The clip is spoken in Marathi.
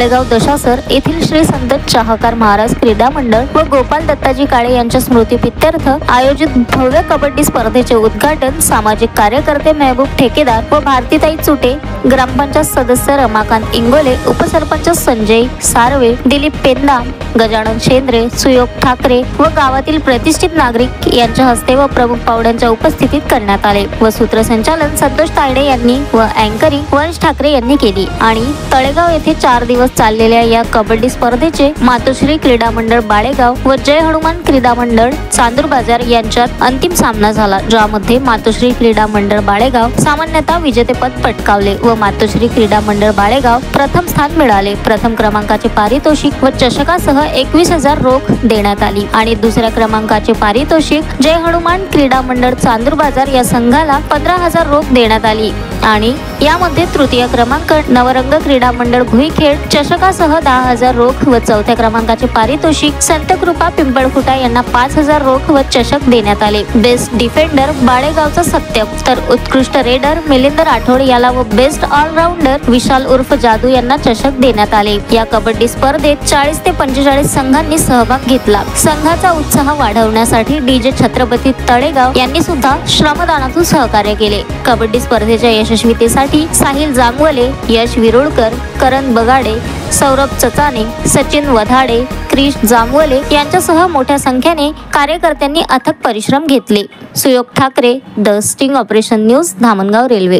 तळेगाव दशासर येथील श्री संत चाहकार महाराज क्रीडा मंडळ व गोपाल दत्ताजी काळे यांच्या स्मृतीप्रीत्यर्थ आयोजित भव्य कबड्डी स्पर्धेचे उद्घाटन सामाजिक कार्यकर्ते महबूब ठेकेदार व भारतीताई चुटे, ग्रामपंचायत सदस्य रमाकांत इंगोले, उपसरपंच संजय सारवे, दिलीप पेंदाम, गजानन शेंद्रे, सुयोग ठाकरे व गावातील प्रतिष्ठित नागरिक यांच्या हस्ते व प्रमुख पाहुण्यांच्या उपस्थितीत करण्यात आले व सूत्रसंचालन संतोष तायडे यांनी व अँकरिंग वंश ठाकरे यांनी केली। आणि तळेगाव येथे 4 दिवस चाललेल्या या कबड्डी स्पर्धेचे मातोश्री क्रीडा मंडळ बाळेगाव व जय हनुमान क्रीडा मंडळ चांदूर बाजार यांच्यात अंतिम सामना झाला, ज्यामध्ये मातोश्री क्रीडा मंडळ बाळेगाव सामान्यतः विजेतेपद पटकावले व मातोश्री क्रीडा मंडळ बाळेगाव प्रथम स्थान मिळाले। प्रथम क्रमांकाचे पारितोषिक व चषकासह 21,000 रोख देण्यात आली आणि दुसऱ्या क्रमांकाचे पारितोषिक जय हनुमान क्रीडा मंडळ चांदूर बाजार या संघाला 15,000 रोख देण्यात आली आणि यामध्ये तृतीय क्रमांक नवरंग क्रीडा मंडळ भुईखेड चषकासह 10,000 रोख व चौथ्या क्रमांकाचे पारितोषिक संत कृपा पिंपळखुटा यांना 5,000 रोख व चषक देण्यात आले। बेस्ट डिफेंडर बाळेगावचा सत्यम तर उत्कृष्ट रेडर मिलिंद राठोड याला व बेस्ट ऑलराऊंडर विशाल उर्फ जादू यांना चषक देण्यात आले। या कबड्डी स्पर्धेत 40 ते 45 संघांनी सहभाग घेतला। संघाचा उत्साह वाढवण्यासाठी डीजे छत्रपती तळेगाव यांनी सुद्धा श्रमदानातून सहकार्य केले। कबड्डी स्पर्धेच्या यशस्वीतेसाठी साहिल जांगवले, यश विरुळकर, करण बगाडे, सौरभ चचाने, सचिन वधाडे, क्रिश जांगवले यांच्यासह मोठ्या संख्येने कार्यकर्त्यांनी अथक परिश्रम घेतले। Suyog Thackeray, the sting operation news, Dhamangaon railway.